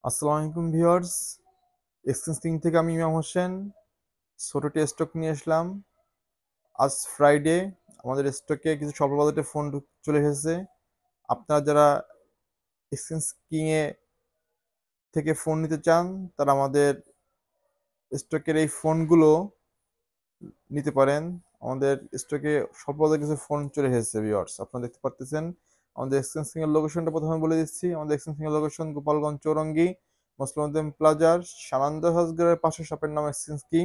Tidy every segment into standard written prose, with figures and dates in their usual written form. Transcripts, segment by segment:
আসসালামু আলাইকুম viewers. Exchange king থেকে আমি ইমাম হোসেন ছোটটি স্টক নিয়ে আসলাম। আজ ফ্রাইডে আমাদের স্টকে কিছু স্বল্প বাজেটের ফোন চলে এসেছে। আপনারা যারা এক্সচেঞ্জ কিং এ থেকে ফোন নিতে চান তারা আমাদের স্টকের এই ফোনগুলো নিতে পারেন। আমাদের স্টকে স্বল্প বাজেটের কিছু ফোন চলে এসেছে ভিউয়ার্স, আপনারা দেখতে পারতেছেন। আমাদের এক্সচেঞ্জ কিং এর লোকেশনটা প্রথমে বলে দিচ্ছি। আমাদের এক্সচেঞ্জ কিং এর লোকেশন গোপালগঞ্জ চৌরঙ্গি মুসলিম প্লাজার সানন্দ হসগের পাশে শপের নাম এক্সচেঞ্জ কিং।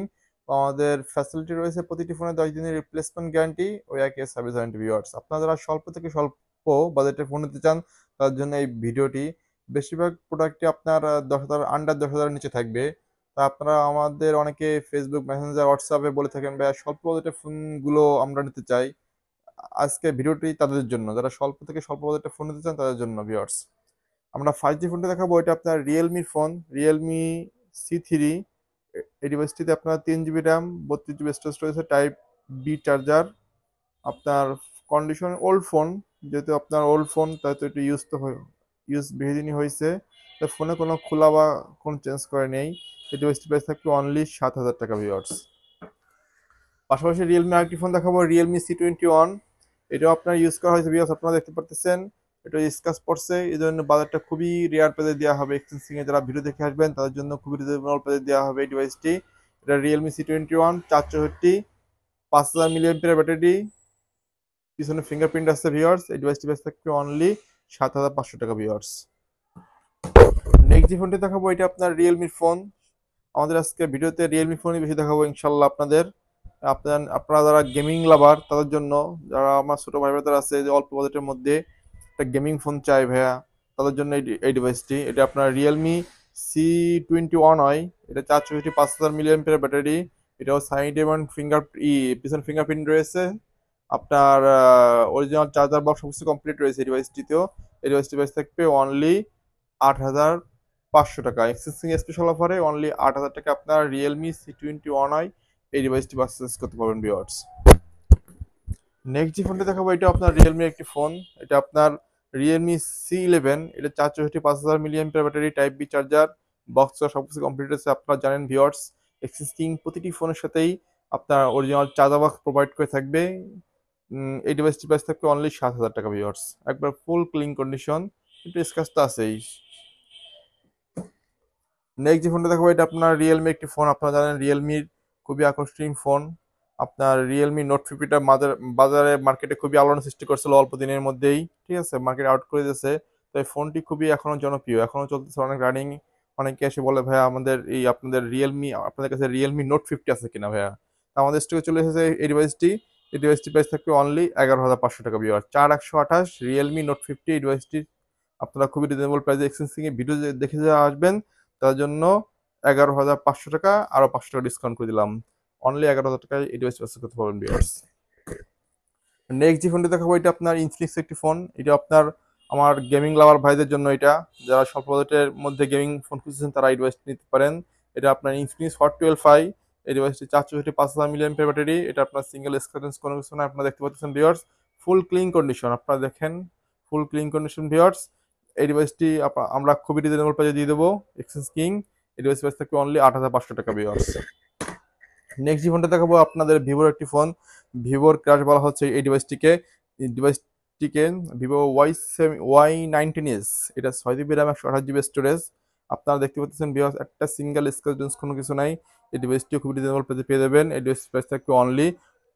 আমাদের ফ্যাসিলিটি রয়েছে প্রতিটি ফোনে 10 দিনের রিপ্লেসমেন্ট গ্যারান্টি ও 1 year সার্ভিস ওয়ারেন্টি। ভিউয়ার্স, আপনারা যারা স্বল্প থেকে স্বল্প বাজেটে ফোন নিতে চান তার জন্য এই ভিডিওটি। বেশিরভাগ প্রোডাক্টই আপনার 10,000 আন্ডার 10,000 নিচে থাকবে। তা আপনারা আমাদের অনেকে ফেসবুক মেসেঞ্জার হোয়াটসঅ্যাপে বলে থাকেন ভাইয়া স্বল্প বাজেটের ফোনগুলো আমরা নিতে চাই। আজকে ভিডিওটি তাদের জন্য, যারা স্বল্প থেকে স্বল্প বাজেটের ফোন নিতে চান তাদের জন্য ভিউয়ার্স। আমরা 5G ফোনটা দেখাবো। এটা আপনার রিয়েলমির ফোন, রিয়েলমি C3। এই ডিভাইসটিতে আপনার 3 GB র্যাম, 32 GB স্টোরেজ রয়েছে, টাইপ বি চার্জার। আপনার কন্ডিশন ওল্ড ফোন, যেহেতু আপনার ওল্ড ফোন তাই তো একটু ইউজ বেশি দিনই হয়েছে, তাই ফোনে কোনো খোলা বা কোনো চেঞ্জ করে নেই। এই ডিভাইসটি প্রাইস থাকবে অনলি 7,000 টাকা ভিউয়ার্স। পাশাপাশি রিয়েলমি আরেকটি ফোন দেখাবো, রিয়েলমি C21। এটাও আপনার ইউজ করা হয়েছে ভিউয়ার্স, আপনারা দেখতে পারতেছেন। এটা স্ক্র্যাচ পড়ছে, এই জন্য বাজারটা খুবই রেয়ার প্রাইসে দেওয়া হবে। এক্সচেঞ্জিং এ যারা ভিডিও দেখে আসবেন তাদের জন্য খুবই রিজনেবল প্রাইসে দেওয়া হবে এই ডিভাইসটি। এটা রিয়েলমি C21 464, 5,000 mAh ব্যাটারি, পিছনে ফিঙ্গারপ্রিন্ট আছে ভিউয়ার্স। এই ডিভাইসটি প্রাইস থাকবে অনলি 7,500 টাকা ভিউয়ার্স। নেক্সট যে ফোনটি দেখাবো এটা আপনার রিয়েলমির ফোন। আমাদের আজকে ভিডিওতে রিয়েলমি ফোনই বেশি দেখাবো ইনশাল্লাহ আপনাদের। আপনারা যারা গেমিং লাভার তাদের জন্য, যারা আমার ছোট ভাই ব্রাদার আছে যে অল্প বাজেটের মধ্যে একটা গেমিং ফোন চাই ভাইয়া, তাদের জন্য এই ডিভাইসটি। এটা আপনার রিয়েলমি C21 হয়। এটা 464, 5,000 mAh ব্যাটারি। এটাও সাইড এবং পিছনে ফিঙ্গারপ্রিন্ট রয়েছে। আপনার অরিজিনাল চার্জার বক্স সমস্ত কমপ্লিট রয়েছে এই ডিভাইসটিতেও। এই ডিভাইসটি প্রাইস থাকবে অনলি 8,500 টাকা। এক্সচেঞ্জিং স্পেশাল অফারে অনলি 8,000 টাকা আপনার রিয়েলমি C21 এই ডিভাইসটি পারচেজ করতে পারবেন ভিউয়ার্স। নেক্সট যে ফোনটা দেখাবো এটা আপনার রিয়েলমির একটি ফোন। এটা আপনার রিয়েলমি C11। এটা 464, 5,000 mAh battery, type B charger, box সবকিছু কমপ্লিট আছে। আপনারা জানেন ভিউয়ার্স, এক্সিস্টিং প্রতিটি ফোনের সাথেই আপনার অরিজিনাল চার্জার বক্স প্রোভাইড করে থাকবে। এই ডিভাইসটি প্রাইস থাকবে অনলি 7,000 টাকা ভিউয়ার্স। একবার ফুল ক্লিন কন্ডিশন, কিন্তু স্ক্র্যাচ তো আছেই। নেক্সট যে ফোনটা দেখাবো এটা আপনার রিয়েলমি একটি ফোন। আপনারা জানেন রিয়েলমির খুবই আকর্ষণীয় ফোন। আপনার রিয়েলমি নোট 50টা বাজারে মার্কেটে খুবই আলোড়ন সৃষ্টি করছিল অল্প দিনের মধ্যেই, ঠিক আছে, মার্কেট আউট করে দিয়েছে। তো এই ফোনটি খুবই এখনো জনপ্রিয়, এখনো চলতেছে, অনেক রানিং। অনেকে এসে বলে ভাইয়া আমাদের এই আপনাদের আপনাদের কাছে রিয়েলমি নোট 50 আছে কিনা ভাইয়া। তো আমাদের স্টকে চলে এসেছে এই ডিভাইসটি। এই ডিভাইসটি প্রাইস থাকবে অনলি 11,500 টাকা ভিউয়ার। 4128 রিয়েলমি নোট 50 এই ডিভাইসটি আপনারা খুবই রিজনেবল প্রাইসে এক্সচেঞ্জিং এ ভিডিও দেখে যা আসবেন তার জন্য 11,500 টাকা, আরো 500 টাকা ডিসকাউন্ট করে দিলাম। অনলি 11,000 টাকায় এই ডিভাইস পারচেজ করতে পারবেন ভিউয়ার্স। নেক্সট যে ফোনটি দেখাবো এটা আপনার ইনফিনিক্স একটি ফোন। এটা আপনার আমার গেমিং লাভার ভাইদের জন্য। এটা যারা স্বল্প বাজেটের মধ্যে গেমিং ফোন খুঁজছেন তারা এই ডিভাইসটি নিতে পারেন। এটা আপনার ইনফিনিক্স হট 12i। এই ডিভাইসটি 464, 5,000 mAh ব্যাটারি। এটা আপনার সিঙ্গেল স্ক্র্যাচ কোনো কিছু না, আপনারা দেখতে পাচ্ছেন ভিউয়ার্স। ফুল ক্লিন কন্ডিশন, আপনারা দেখেন, ফুল ক্লিন কন্ডিশন ভিউয়ার্স। এই ডিভাইসটি আমরা খুবই রিজনেবল প্রাইসে দিয়ে দেবো এক্সচেঞ্জ কিং। এই ডিভাইস প্রাইস থাকবে অনলি 8,500 টাকা ভিউয়ার্স। নেক্সট যে ফোনটা দেখাবো আপনাদের ভিভোর একটি ফোন। ভিভোর ক্রাশ বলা হচ্ছে এই ডিভাইসটিকে। এই ডিভাইসটিকে ভিভো Y19s। এটা 6 GB র্যাম, 128 GB স্টোরেজ। আপনারা দেখতে পাচ্ছেন ভিউয়ার্স, একটা সিঙ্গেল স্ক্র্যাচ কোনো কিছু নাই। এই ডিভাইসটিও খুব রিজনেবল প্রাইসে পেয়ে যাবেন। এই ডিভাইস প্রাইস থাকবে অনলি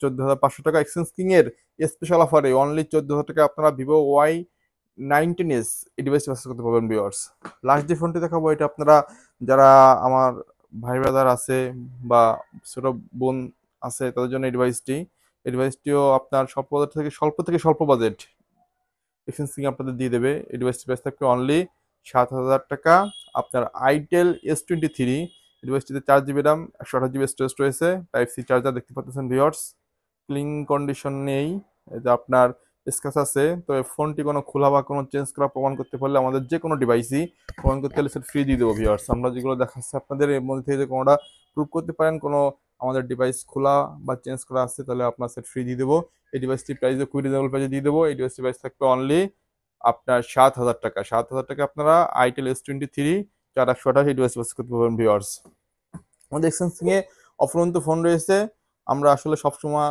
14,500 টাকা। এক্সচেঞ্জ কিং এর স্পেশাল অফারে অনলি 14,000 টাকা আপনারা ভিভো Y19s এই ডিভাইসটি পারচেজ করতে পারবেন ভিউয়ার্স। লাস্ট যে ফোনটি দেখাবো এটা আপনারা যারা আমার ভাই ব্রাদার আছে বা ছোট বোন আছে তাদের জন্য এই ডিভাইসটি। এই ডিভাইসটিও আপনার স্বল্প বাজেট এক্সচেঞ্জিং আপনাদের দিয়ে দেবে। এই ডিভাইসটি প্রাইস থাকবে অনলি 7,000 টাকা। আপনার আইটেল S23। এই ডিভাইসটিতে 4 GB র্যাম, 128 GB স্টোরেজ রয়েছে, টাইপ সি চার্জার দেখতে পাচ্ছেন ভিউয়ার্স। ক্লিন কন্ডিশন নেই, এই যে আপনার স্ক্র্যাচ আছে। তো এই ফোনটি কোনো খোলা বা কোনো চেঞ্জ করা প্রমাণ করতে পারলে আমাদের যে কোনো ডিভাইসই প্রমাণ করতে হলে সেটা ফ্রি দিয়ে দেবো ভিউয়ার্স। আমরা যেগুলো দেখাচ্ছি আপনাদের এর মধ্যে থেকে যদি কোনোটা প্রুভ করতে পারেন কোনো আমাদের ডিভাইস খোলা বা চেঞ্জ করা আছে তাহলে আপনার সেট ফ্রি দিয়ে দেবো। এই ডিভাইসটির প্রাইসও খুবই রিজনেবল প্রাইসে দিয়ে দেবো। এই ডিভাইসটির প্রাইস থাকবে অনলি আপনার 7,000 টাকা। 7,000 টাকা আপনারা আইটেল S23 4128 এই ডিভাইস পারচেস করতে পারবেন ভিউয়ার্স। আমাদের এক্সচেঞ্জিং এ অফুরন্ত ফোন রয়েছে। আমরা আসলে সবসময়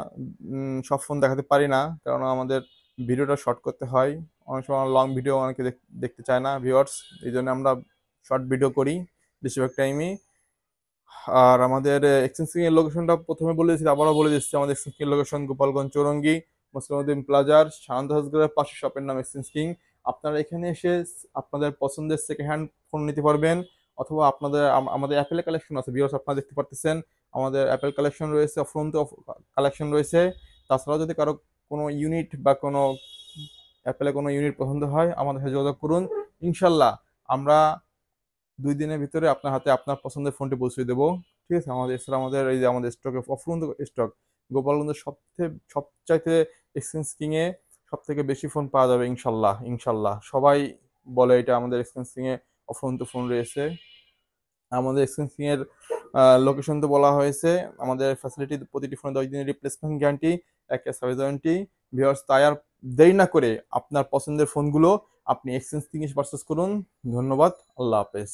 সব ফোন দেখাতে পারি না, কারণ আমাদের ভিডিওটা শর্ট করতে হয়। অনেক সময় লং ভিডিও অনেকে দেখতে চায় না ভিউয়ার্স, এই জন্য আমরা শর্ট ভিডিও করি বেশিরভাগ টাইমই। আর আমাদের এক্সচেঞ্জিং এর লোকেশনটা প্রথমে বলে দিয়েছি, আবারও বলে দিচ্ছি। আমাদের এক্সচেঞ্জিং এর লোকেশন গোপালগঞ্জ চৌরঙ্গি মুসলিমউদ্দিন প্লাজার শান্ত হাসগরের পাশে, শপের নাম এক্সচেঞ্জিং। আপনারা এখানে এসে আপনাদের পছন্দের সেকেন্ড হ্যান্ড ফোন নিতে পারবেন, অথবা আপনাদের আমাদের অ্যাপেলের কালেকশন আছে ভিউয়ার্স, আপনারা দেখতে পারতেছেন আমাদের অ্যাপেল কালেকশন রয়েছে, অফুরন্ত কালেকশন রয়েছে। তাছাড়াও যদি কারো কোনো ইউনিট বা কোনো অ্যাপেলে কোনো ইউনিট পছন্দ হয়, আমাদের সাথে যোগাযোগ করুন। ইনশাল্লাহ আমরা 2 দিনের ভিতরে আপনার হাতে আপনার পছন্দের ফোনটি পৌঁছে দেবো। ঠিক আছে, আমাদের এছাড়া আমাদের এই যে আমাদের স্টকে অফুরন্ত স্টক, গোপালগঞ্জের সবচাইতে এক্সচেঞ্জ কিং এ সব থেকে বেশি ফোন পাওয়া যাবে ইনশাল্লাহ। ইনশাল্লাহ সবাই বলে এটা, আমাদের এক্সচেঞ্জ কিং এ অফুরন্ত ফোন রয়েছে। আমাদের এক্সচেঞ্জিং এর লোকেশন তো বলা হয়েছে। আমাদের ফ্যাসিলিটি প্রতিটি ফোনে 10 দিনের replacement guarantee, 1 service warranty. Viewers, তাই আর দেরি না করে আপনার পছন্দের ফোনগুলো আপনি এক্সচেঞ্জ থেকে পারচেস করুন। ধন্যবাদ, আল্লাহ হাফেজ।